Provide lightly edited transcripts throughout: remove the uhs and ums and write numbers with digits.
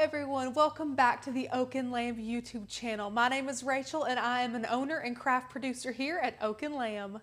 everyone, welcome back to the Oak and Lamb YouTube channel. My name is Rachel and I am an owner and craft producer here at Oak and Lamb.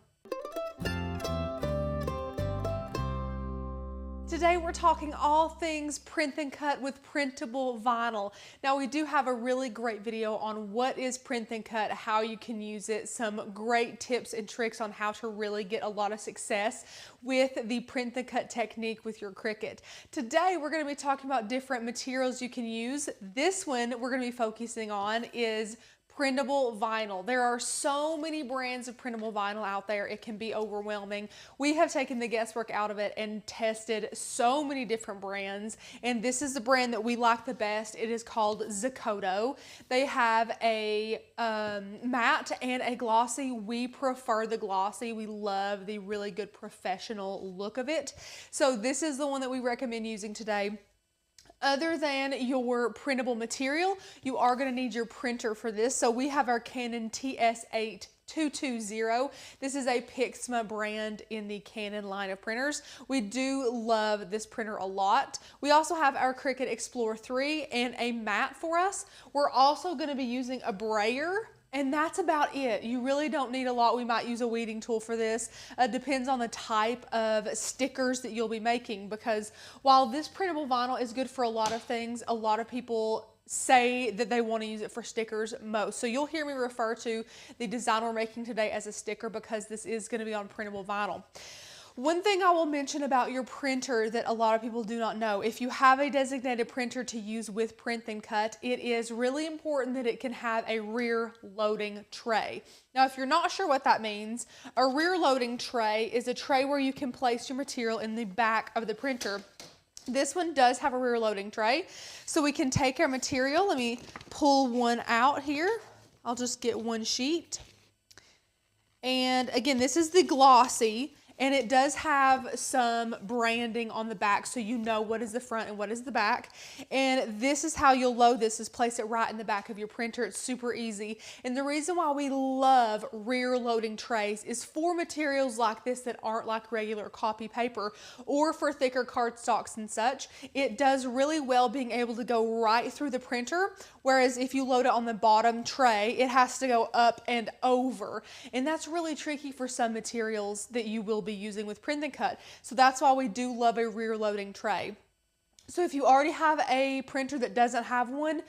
Today we're talking all things print and cut with printable vinyl. Now we do have a really great video on what is print and cut, how you can use it, some great tips and tricks on how to really get a lot of success with the print and cut technique with your Cricut. Today we're going to be talking about different materials you can use. This one we're going to be focusing on is printable vinyl. There are so many brands of printable vinyl out there, it can be overwhelming. We have taken the guesswork out of it and tested so many different brands, and this is the brand that we like the best. It is called Zakoto. They have a matte and a glossy. We prefer the glossy. We love the really good professional look of it. So this is the one that we recommend using today. Other than your printable material, you are going to need your printer for this. So we have our Canon TS8 220. This is a Pixma brand in the Canon line of printers. We do love this printer a lot. We also have our Cricut Explore 3 and a mat for us. We're also going to be using a brayer. And that's about it. You really don't need a lot. We might use a weeding tool for this. Depends on the type of stickers that you'll be making, because while this printable vinyl is good for a lot of things, a lot of people say that they want to use it for stickers most. So you'll hear me refer to the design we're making today as a sticker because this is going to be on printable vinyl. One thing I will mention about your printer that a lot of people do not know, if you have a designated printer to use with Print Then Cut, it is really important that it can have a rear loading tray. Now, if you're not sure what that means, a rear loading tray is a tray where you can place your material in the back of the printer. This one does have a rear loading tray, so we can take our material. Let me pull one out here. I'll just get one sheet. And again, this is the glossy. And it does have some branding on the back so you know what is the front and what is the back. And this is how you'll load this, is place it right in the back of your printer. It's super easy. And the reason why we love rear loading trays is for materials like this that aren't like regular copy paper or for thicker cardstocks and such. It does really well being able to go right through the printer, whereas if you load it on the bottom tray, it has to go up and over. And that's really tricky for some materials that you will be using with Print Then Cut. So that's why we do love a rear loading tray. So if you already have a printer that doesn't have one,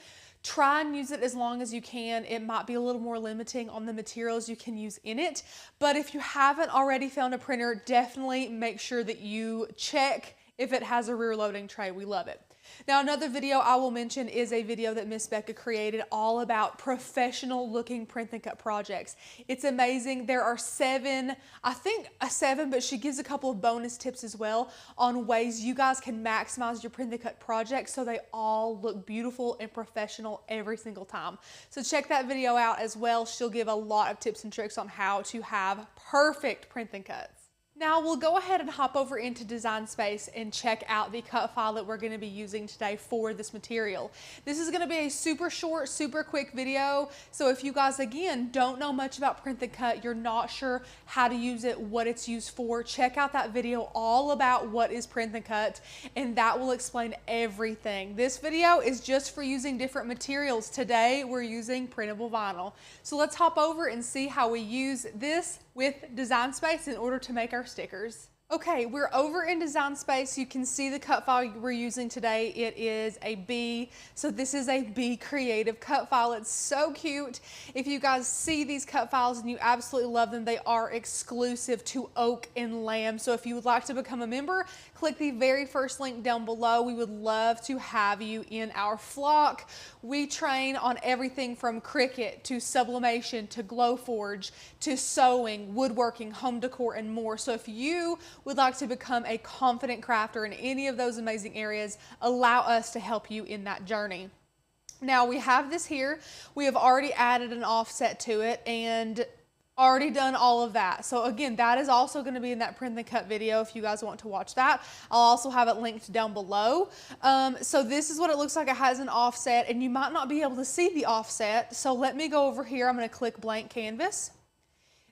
try and use it as long as you can. It might be a little more limiting on the materials you can use in it, but if you haven't already found a printer, definitely make sure that you check if it has a rear loading tray. We love it. Now, another video I will mention is a video that Miss Becca created all about professional looking print and cut projects. It's amazing. There are seven, but she gives a couple of bonus tips as well on ways you guys can maximize your print and cut projects so they all look beautiful and professional every single time. So check that video out as well. She'll give a lot of tips and tricks on how to have perfect print and cuts. Now we'll go ahead and hop over into Design Space and check out the cut file that we're going to be using today for this material. This is going to be a super short, super quick video. So if you guys, again, don't know much about Print Then Cut, you're not sure how to use it, what it's used for, check out that video all about what is Print Then Cut, and that will explain everything. This video is just for using different materials. Today we're using printable vinyl. So let's hop over and see how we use this with Design Space in order to make our stickers. Okay, we're over in Design Space. You can see the cut file we're using today. It is a B, so this is a B Creative cut file. It's so cute. If you guys see these cut files and you absolutely love them, they are exclusive to Oak and Lamb. So if you would like to become a member, click the very first link down below. We would love to have you in our flock. We train on everything from Cricut to sublimation to Glowforge to sewing, woodworking, home decor, and more. So if you would like to become a confident crafter in any of those amazing areas, allow us to help you in that journey. Now we have this here. We have already added an offset to it and already done all of that. So again, that is also going to be in that Print Then Cut video if you guys want to watch that. I'll also have it linked down below. So this is what it looks like. It has an offset and you might not be able to see the offset. So let me go over here. I'm going to click blank canvas.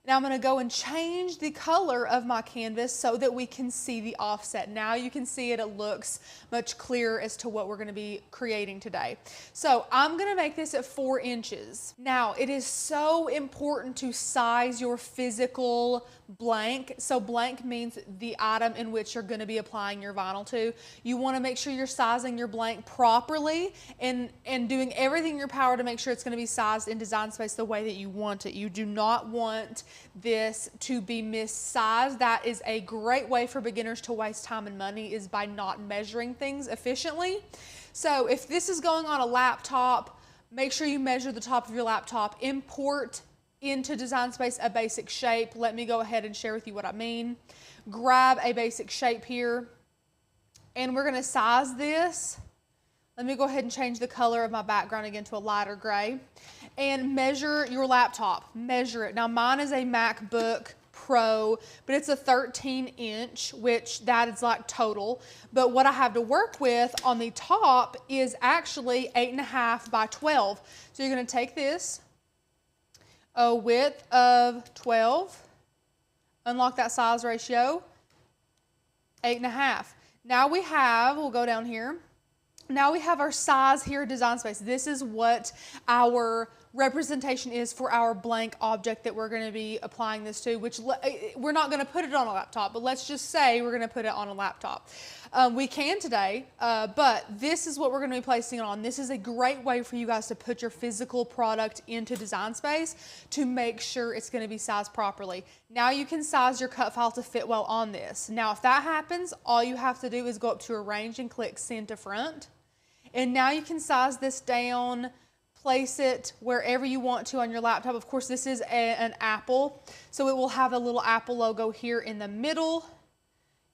Now I'm going to go and change the color of my canvas so that we can see the offset. Now you can see it, it looks much clearer as to what we're going to be creating today. So I'm going to make this at 4 inches. Now it is so important to size your physical blank. So blank means the item in which you're going to be applying your vinyl to. You want to make sure you're sizing your blank properly and doing everything in your power to make sure it's going to be sized in Design Space the way that you want it. You do not want this to be missized. That is a great way for beginners to waste time and money, is by not measuring things efficiently. So if this is going on a laptop, make sure you measure the top of your laptop. Import into Design Space a basic shape. Let me go ahead and share with you what I mean. Grab a basic shape here, and we're going to size this. Let me go ahead and change the color of my background again to a lighter gray. And measure your laptop. Measure it. Now mine is a MacBook Pro, but it's a 13-inch, which that is like total. But what I have to work with on the top is actually 8.5 by 12. So you're going to take this, a width of 12, unlock that size ratio, 8.5. Now we have, we'll go down here. Now we have our size here, Design Space. This is what our representation is for our blank object that we're going to be applying this to, which we're not going to put it on a laptop, but let's just say we're going to put it on a laptop. We can today, but this is what we're going to be placing it on. This is a great way for you guys to put your physical product into Design Space to make sure it's going to be sized properly. Now you can size your cut file to fit well on this. Now if that happens, all you have to do is go up to Arrange and click Send to Front. And now you can size this down, place it wherever you want to on your laptop. Of course, this is an Apple, so it will have a little Apple logo here in the middle.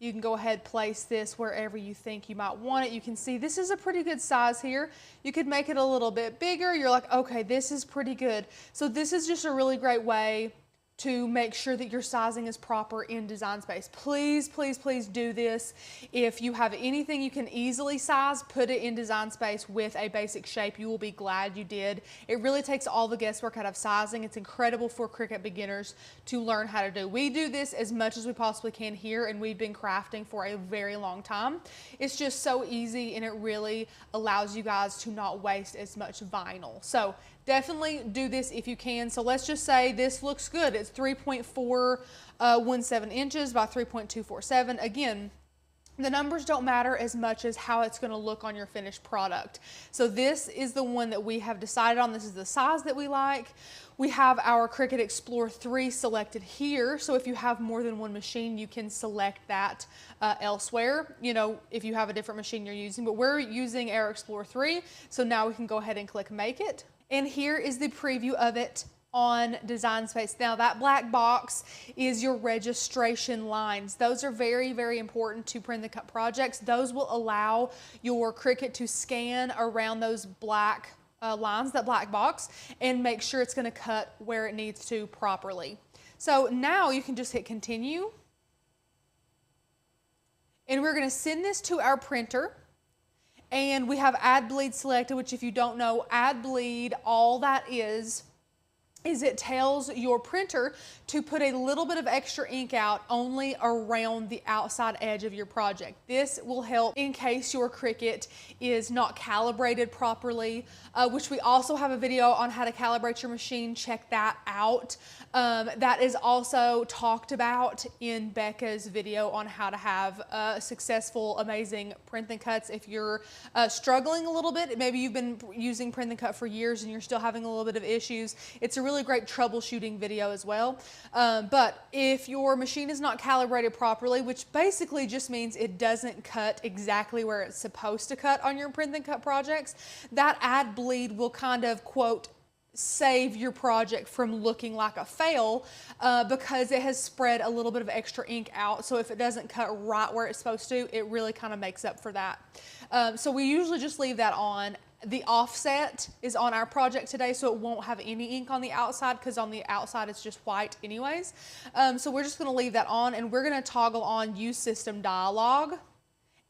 You can go ahead, place this wherever you think you might want it. You can see this is a pretty good size here. You could make it a little bit bigger. You're like, okay, this is pretty good. So this is just a really great way to make sure that your sizing is proper in Design Space. Please, please, please do this. If you have anything you can easily size, put it in Design Space with a basic shape. You will be glad you did. It really takes all the guesswork out of sizing. It's incredible for Cricut beginners to learn how to do. We do this as much as we possibly can here, and we've been crafting for a very long time. It's just so easy, and it really allows you guys to not waste as much vinyl. So definitely do this if you can. So let's just say this looks good. It's 3.417 inches by 3.247. Again, the numbers don't matter as much as how it's going to look on your finished product. So this is the one that we have decided on. This is the size that we like. We have our Cricut Explore 3 selected here. So if you have more than one machine, you can select that elsewhere, you know, if you have a different machine you're using. But we're using our Explore 3. So now we can go ahead and click Make It. And here is the preview of it on Design Space. Now that black box is your registration lines. Those are very, very important to Print Then Cut projects. Those will allow your Cricut to scan around those black lines, that black box, and make sure it's going to cut where it needs to properly. So now you can just hit continue. And we're going to send this to our printer. And we have add bleed selected, which if you don't know, add bleed, all that is it tells your printer to put a little bit of extra ink out only around the outside edge of your project. This will help in case your Cricut is not calibrated properly, which we also have a video on how to calibrate your machine. Check that out. That is also talked about in Becca's video on how to have successful, amazing Print Then Cuts. If you're struggling a little bit, maybe you've been using Print Then Cut for years and you're still having a little bit of issues, it's a really great troubleshooting video as well. But if your machine is not calibrated properly, which basically just means it doesn't cut exactly where it's supposed to cut on your Print Then Cut projects, that add bleed will kind of, quote, save your project from looking like a fail because it has spread a little bit of extra ink out. So if it doesn't cut right where it's supposed to, it really kind of makes up for that. So we usually just leave that on. The offset is on our project today, so it won't have any ink on the outside because on the outside it's just white anyways. So we're just going to leave that on, and we're going to toggle on Use System Dialog.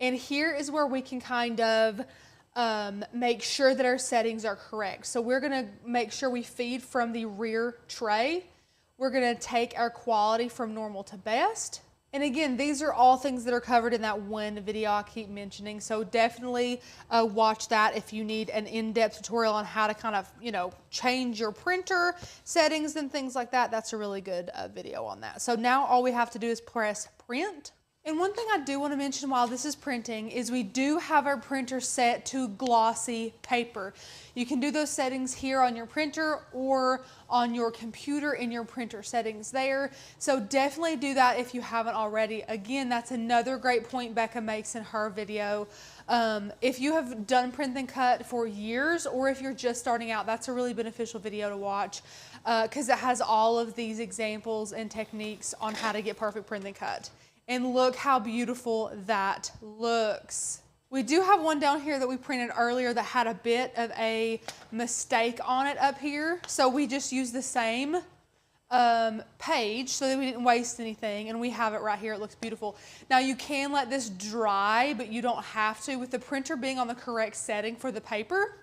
And here is where we can kind of make sure that our settings are correct. So we're going to make sure we feed from the rear tray. We're gonna take our quality from normal to best. And again, these are all things that are covered in that one video I keep mentioning. So definitely watch that if you need an in-depth tutorial on how to kind of, change your printer settings and things like that. That's a really good video on that. So now all we have to do is press print. And one thing I do want to mention while this is printing is we do have our printer set to glossy paper. You can do those settings here on your printer or on your computer in your printer settings there. So definitely do that if you haven't already. Again, that's another great point Becca makes in her video. If you have done Print Then Cut for years, or if you're just starting out, that's a really beneficial video to watch because it has all of these examples and techniques on how to get perfect Print Then Cut. And look how beautiful that looks. We do have one down here that we printed earlier that had a bit of a mistake on it up here. So we just used the same page so that we didn't waste anything, and we have it right here. It looks beautiful. Now you can let this dry, but you don't have to. With the printer being on the correct setting for the paper,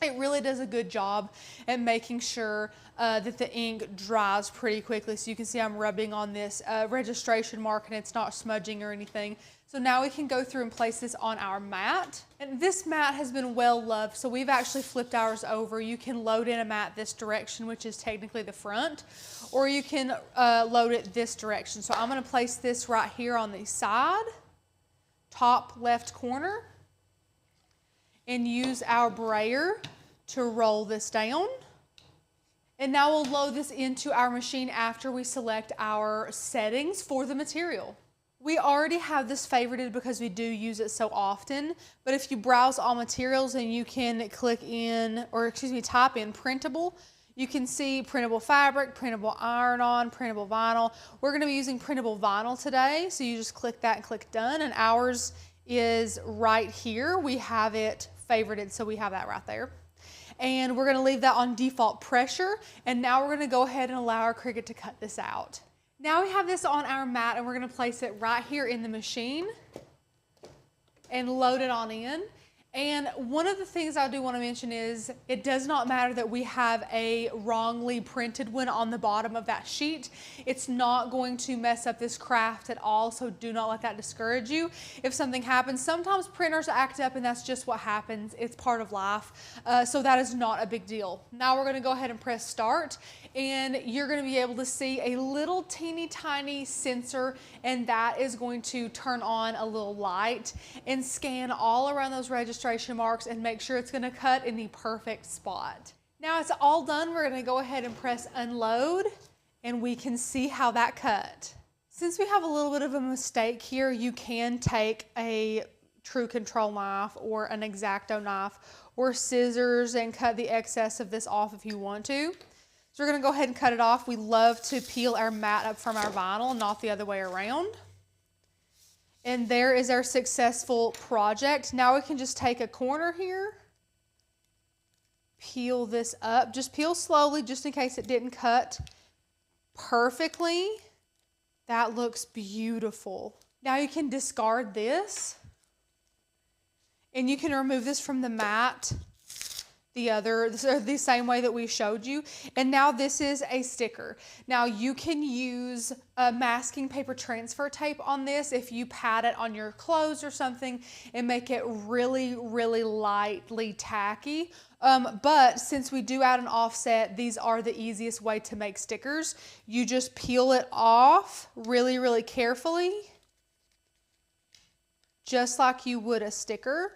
it really does a good job at making sure that the ink dries pretty quickly. So you can see I'm rubbing on this registration mark and it's not smudging or anything. So now we can go through and place this on our mat. And this mat has been well loved, so we've actually flipped ours over. You can load in a mat this direction, which is technically the front, or you can load it this direction. So I'm gonna place this right here on the side, top left corner, and use our brayer to roll this down. And now we'll load this into our machine after we select our settings for the material. We already have this favorited because we do use it so often, but if you browse all materials and you can type in printable, you can see printable fabric, printable iron-on, printable vinyl. We're gonna be using printable vinyl today, so you just click that and click done, and ours is right here. We have it favorited, so we have that right there. And we're gonna leave that on default pressure, and now we're gonna go ahead and allow our Cricut to cut this out. Now we have this on our mat, and we're gonna place it right here in the machine and load it on in. And one of the things I do want to mention is it does not matter that we have a wrongly printed one on the bottom of that sheet. It's not going to mess up this craft at all, so do not let that discourage you. If something happens, sometimes printers act up and that's just what happens. It's part of life, so that is not a big deal. Now we're going to go ahead and press start, and you're going to be able to see a little teeny tiny sensor, and that is going to turn on a little light and scan all around those registration marks and make sure it's going to cut in the perfect spot. Now it's all done. We're going to go ahead and press unload, and we can see how that cut. Since we have a little bit of a mistake here, you can take a true control knife or an X-Acto knife or scissors and cut the excess of this off if you want to. So we're going to go ahead and cut it off. We love to peel our mat up from our vinyl, not the other way around. And there is our successful project. Now we can just take a corner here, peel this up. Just peel slowly just in case it didn't cut perfectly. That looks beautiful. Now you can discard this, and you can remove this from the mat the same way that we showed you. And now this is a sticker. Now you can use masking paper transfer tape on this if you pat it on your clothes or something and make it really, really lightly tacky. But since we do add an offset, these are the easiest way to make stickers. You just peel it off really, really carefully, just like you would a sticker.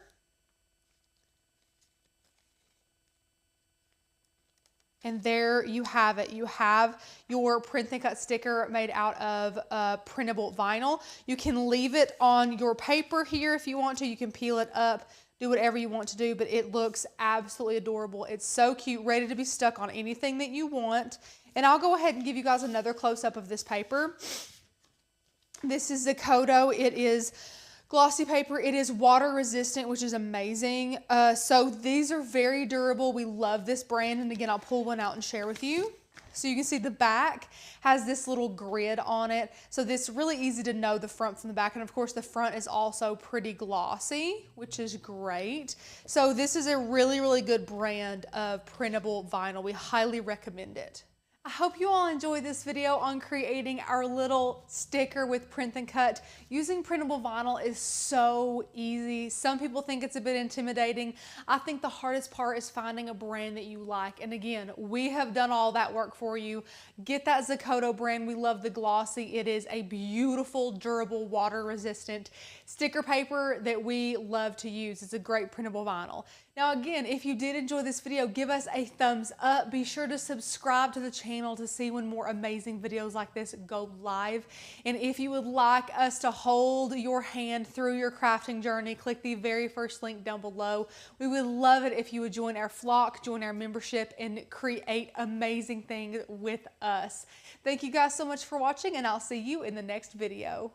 And there you have it. You have your Print Then Cut sticker made out of printable vinyl. You can leave it on your paper here if you want to. You can peel it up, do whatever you want to do, but it looks absolutely adorable. It's so cute, ready to be stuck on anything that you want. And I'll go ahead and give you guys another close-up of this paper. This is the Kodo. It is glossy paper. It is water resistant, which is amazing. So these are very durable. We love this brand. And again, I'll pull one out and share with you. So you can see the back has this little grid on it. So this is really easy to know the front from the back. And of course the front is also pretty glossy, which is great. So this is a really, really good brand of printable vinyl. We highly recommend it. I hope you all enjoyed this video on creating our little sticker with Print Then Cut. Using printable vinyl is so easy. Some people think it's a bit intimidating. I think the hardest part is finding a brand that you like. And again, we have done all that work for you. Get that Zakoto brand. We love the glossy. It is a beautiful, durable, water resistant sticker paper that we love to use. It's a great printable vinyl. Now again, if you did enjoy this video, give us a thumbs up. Be sure to subscribe to the channel to see when more amazing videos like this go live. And if you would like us to hold your hand through your crafting journey, click the very first link down below. We would love it if you would join our flock, join our membership, and create amazing things with us. Thank you guys so much for watching, and I'll see you in the next video.